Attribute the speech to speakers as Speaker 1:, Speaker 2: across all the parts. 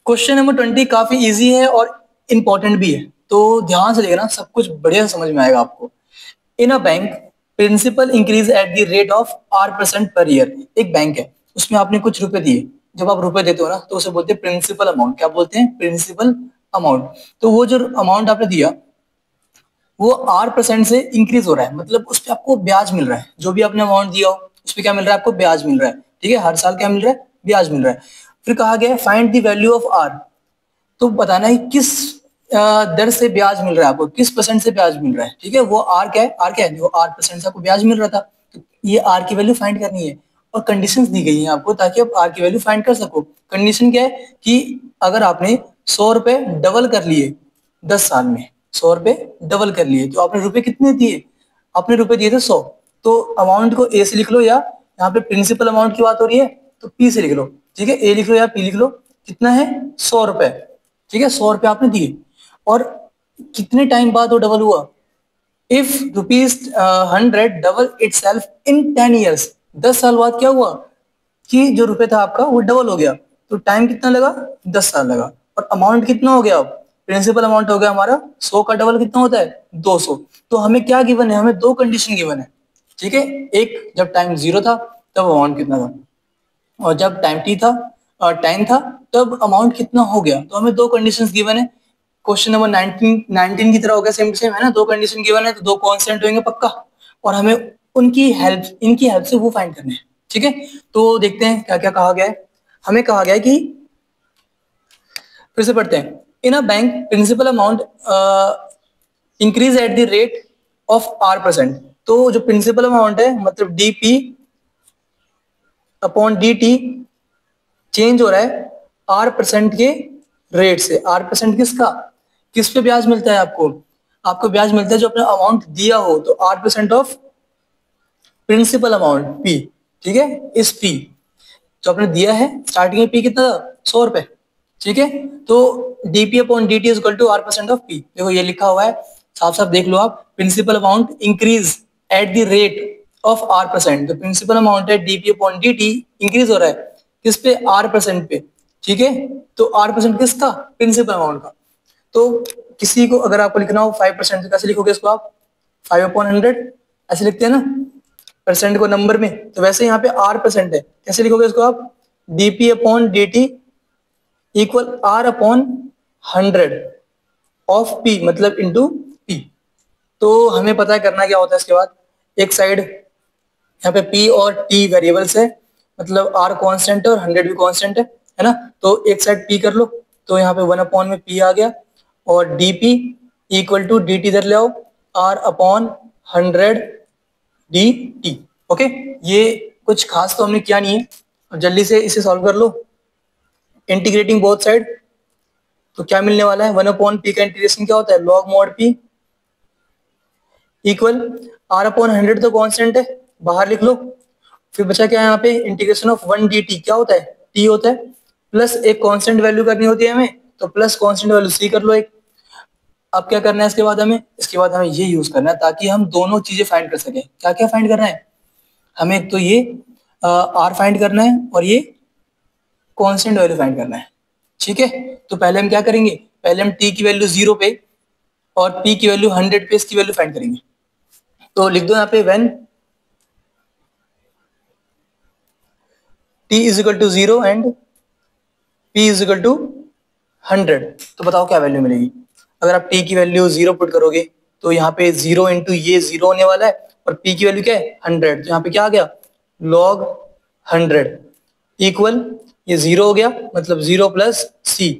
Speaker 1: Question number 20 काफी easy है और इंपॉर्टेंट भी है, तो ध्यान से देखना, सब कुछ बढ़िया समझ में आएगा आपको। In a bank principal increase at the rate of R% per year. एक बैंक है, उसमें आपने कुछ रुपए दिए। जब आप रुपए देते हो ना तो उसे बोलते हैं प्रिंसिपल अमाउंट। क्या बोलते हैं? Principal amount. तो वो जो अमाउंट आपने दिया वो R% से इंक्रीज हो रहा है, मतलब उस पर आपको ब्याज मिल रहा है। जो भी आपने अमाउंट दिया हो उस पर क्या मिल रहा है? आपको ब्याज मिल रहा है। ठीक है, हर साल क्या मिल रहा है? ब्याज मिल रहा है। फिर कहा गया है find the value of R। तो बताना है किस दर से ब्याज मिल रहा है आपको, किस परसेंट से ब्याज मिल रहा है। ठीक है, वो आर क्या है? आर क्या है? जो R% से आपको ब्याज मिल रहा था, तो ये आर की वैल्यू फाइंड करनी है। और कंडीशंस दी गई हैं आपको ताकि आप आर की वैल्यू फाइंड कर सको। कंडीशन क्या है कि अगर आपने 100 रुपए डबल कर लिए 10 साल में, 100 रुपए डबल कर लिए, तो आपने रुपए कितने दिए? आपने रुपए दिए थे 100। तो अमाउंट को ए से लिख लो, या यहाँ पे प्रिंसिपल अमाउंट की बात हो रही है तो पी से लिख लो। ठीक है, ए लिख लो या पी लिख लो। कितना है? 100 रुपए। ठीक है, 100 रुपए आपने दिए और कितने टाइम बाद वो डबल हुआ? If ₹100 double it self in 10 years. 10 साल बाद क्या हुआ कि जो रुपए था आपका वो डबल हो गया। तो टाइम कितना लगा? 10 साल लगा। और अमाउंट कितना हो गया? अब प्रिंसिपल अमाउंट हो गया हमारा 100 का डबल कितना होता है? 200। तो हमें क्या गिवन है? हमें दो कंडीशन गिवन है। ठीक है, एक जब टाइम 0 था तब अमाउंट कितना था, और जब टाइम टी था और टाइम था तब अमाउंट कितना हो गया। तो हमें दो कंडीशंस गिवन है। क्वेश्चन नंबर 19 की तरह हो गया, सेम टू सेम है ना। दो कंडीशन गिवन है तो दो कांस्टेंट होंगे पक्का, और हमें इनकी हेल्प से वो फाइंड करने हैं। ठीक है, तो देखते हैं क्या क्या कहा गया है। हमें कहा गया है कि, फिर से पढ़ते हैं, in a bank principal amount increase at the rate of R%। तो जो प्रिंसिपल अमाउंट है मतलब डीपी अपॉन dt चेंज हो रहा है R% के रेट से। R% किसका? किस पे ब्याज मिलता है आपको? आपको ब्याज मिलता है जो आपने अमाउंट दिया हो, तो R% of principal amount P। ठीक है, इस P जो आपने दिया है, स्टार्टिंग में P कितना था? 100 रुपए। ठीक है, तो dp upon dt is equal to R% of P। देखो ये लिखा हुआ है, साफ साफ देख लो आप। Principal amount increase at the rate of R%। तो प्रिंसिपल अमाउंट है dp अपॉन dt इंक्रीज हो रहा है किस पे? R% पे। ठीक है, तो R% किसका? प्रिंसिपल अमाउंट का। तो किसी को अगर आपको लिखना हो 5%, तो कैसे लिखोगे इसको आप? 5/100 ऐसे लिखते हैं ना, परसेंट को नंबर में। तो वैसे यहाँ पे R% है, कैसे लिखोगे इसको आप? dp upon dt equal R/100 of P, मतलब इंटू P। तो हमें पता है करना क्या होता है इसके बाद। एक साइड यहाँ पे P और T वेरिएबल्स है, मतलब R कांस्टेंट है और 100 भी कांस्टेंट है ना। तो एक साइड P कर लो, तो यहाँ पे 1 में P आ गया, और dp इक्वल टू dt इधर ले आओ, R/100 dt। ओके, ये कुछ खास तो हमने किया नहीं है। अब जल्दी से इसे सॉल्व कर लो, इंटीग्रेटिंग बोथ साइड। तो क्या मिलने वाला है? 1/p का इंटीग्रेशन क्या होता है? log mod p equal R/100 तो कांस्टेंट है, बाहर लिख लो। फिर बचा क्या है यहाँ पे? इंटीग्रेशन ऑफ 1 dt क्या होता है? t होता है, प्लस एक कांस्टेंट वैल्यू करनी होती है हमें, तो प्लस कांस्टेंट वैल्यू c कर लो एक। अब क्या करना है इसके बाद? हमें इसके बाद हमें ये यूज करना है ताकि हम दोनों चीजें फाइंड कर सकें। क्या क्या फाइंड करना है हमें? एक तो ये r फाइंड करना है और ये कांस्टेंट वैल्यू फाइंड करना है। ठीक है, तो पहले हम क्या करेंगे? पहले हम t की वैल्यू 0 पे और p की वैल्यू 100 पे इसकी वैल्यू फाइंड करेंगे। तो लिख दो यहाँ पे when t is equal to 0 and p is equal to 100। तो बताओ क्या वैल्यू मिलेगी? अगर आप t की वैल्यू 0 पुट करोगे तो यहाँ पे 0 इंटू ये 0 होने वाला है, और p की वैल्यू क्या है? 100। तो यहाँ पे क्या आ गया? log 100 इक्वल ये 0 हो गया, मतलब 0 प्लस c।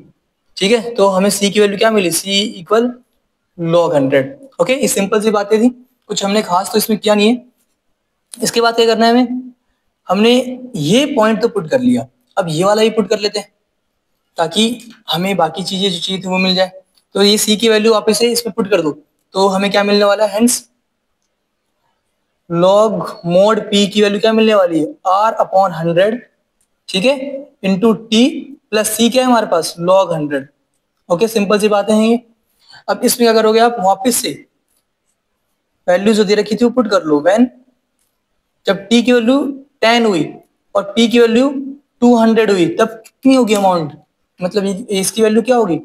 Speaker 1: ठीक है, तो हमें c की वैल्यू क्या मिली? c equal log 100। ओके, ये सिंपल सी बातें थी, कुछ हमने खास तो इसमें किया नहीं है। इसके बाद क्या करना है हमें? हमने ये पॉइंट तो पुट कर लिया, अब ये वाला ही पुट कर लेते हैं ताकि हमें बाकी चीजें जो चाहिए थी वो मिल जाए। तो ये c की वैल्यू वापस से इसमें पुट कर दो, तो हमें क्या मिलने वाला है? हेंस log mod p की वैल्यू क्या मिलने वाली है? R/100। ठीक है, इंटू t प्लस c क्या है हमारे पास? log 100। ओके, सिंपल सी बातें हैं ये। अब इसमें क्या करोगे आप? वापस से वैल्यू जो दे रखी थी वो पुट कर लो। व्हेन जब t की वैल्यू 10 हुई और p की वैल्यू 200 हुई, तब कितनी होगी अमाउंट? मतलब इसकी वैल्यू क्या होगी,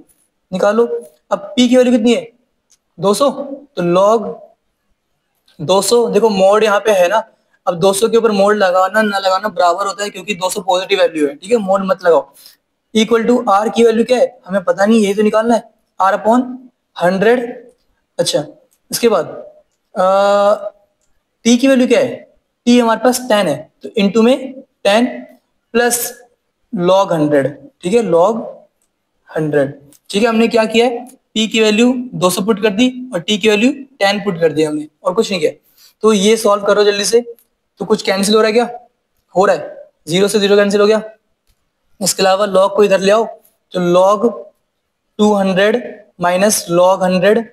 Speaker 1: निकालो। अब p की वैल्यू कितनी है, 200, तो log 200, देखो मोड यहाँ पे है ना, अब 200 के ऊपर मोड लगाना ना लगाना बराबर होता है, क्योंकि 200 पॉजिटिव वैल्यू है, ठीक है, मोड मत लगाओ। इक्वल टू आर की वैल्यू क्या है हमें पता नहीं, यही तो निकालना है, आर अपॉन 100। अच्छा, इसके बाद टी की वैल्यू क्या है, टी हमारे पास 10 है, तो इंटू में 10 प्लस लॉग 100, ठीक है, लॉग 100, ठीक है। हमने क्या किया है, p की वैल्यू 200 पुट कर दी और t की वैल्यू 10 पुट कर दी हमने, और कुछ नहीं किया। तो ये सॉल्व करो जल्दी से। तो कुछ कैंसिल हो रहा है क्या, हो रहा है, जीरो से जीरो कैंसिल हो गया। इसके अलावा लॉग को इधर ले आओ, तो log 200 minus log 100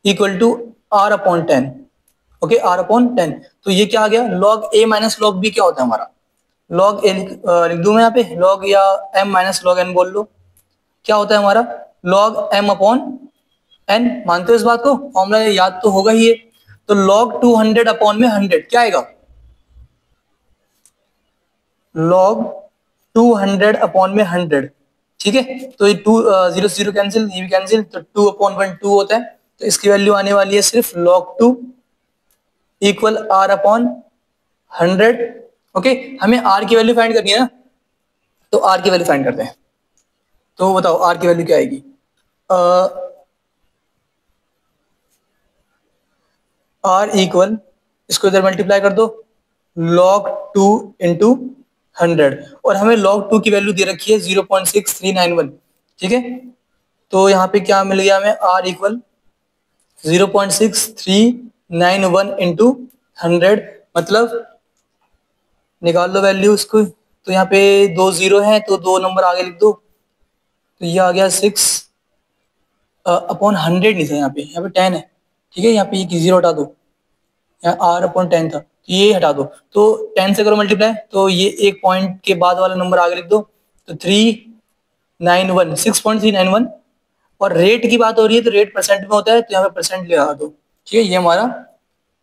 Speaker 1: equal to R upon 10। Okay, R upon 10, तो ये क्या आ गया, log A minus log B क्या होता है हमारा, लॉग ए लिख दूं मैं यहाँ पे, लॉग या एम माइनस लॉग एन बोल लो, क्या होता है हमारा, लॉग एम अपॉन एन। मानते हो इस बात को, फॉर्मूला याद तो होगा ही है। तो लॉग 200 अपॉन में 100 क्या आएगा, लॉग 200 अपॉन में 100, ठीक है। तो ये 2 जीरो से जीरो कैंसिल, ये भी कैंसिल, तो 2 अपॉन 1 2 होता है, तो इसकी वैल्यू आने वाली है सिर्फ log 2 equal R upon 100। Okay, हमें आर की वैल्यू फाइंड करनी है ना, तो आर की वैल्यू फाइंड करते हैं। तो बताओ आर की वैल्यू क्या आएगी, आर इक्वल, इसको इधर मल्टीप्लाई कर दो, log 2 इंटू 100, और हमें log 2 की वैल्यू दे रखी है 0.6391, ठीक है। तो यहाँ पे क्या मिल गया हमें, r इक्वल 0.6391 इंटू 100, मतलब निकाल लो वैल्यू इसको। तो यहाँ पे 2 जीरो है, तो 2 नंबर आगे लिख दो, तो ये आ गया 6 अपॉन 100, नहीं था यहाँ पे 10 है, ठीक है। यहाँ पे ये जीरो हटा दो, यहाँ आर अपॉन 10 था, तो ये हटा दो, तो 10 से करो मल्टीप्लाई, तो ये एक पॉइंट के बाद वाला नंबर आगे लिख दो, तो 391 6.391, और रेट की बात हो रही है तो रेट परसेंट में होता है, तो यहाँ पे परसेंट लगा दो, ठीक है। ये हमारा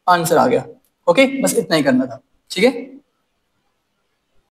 Speaker 1: आंसर आ गया। ओके, बस इतना ही करना था, ठीक है।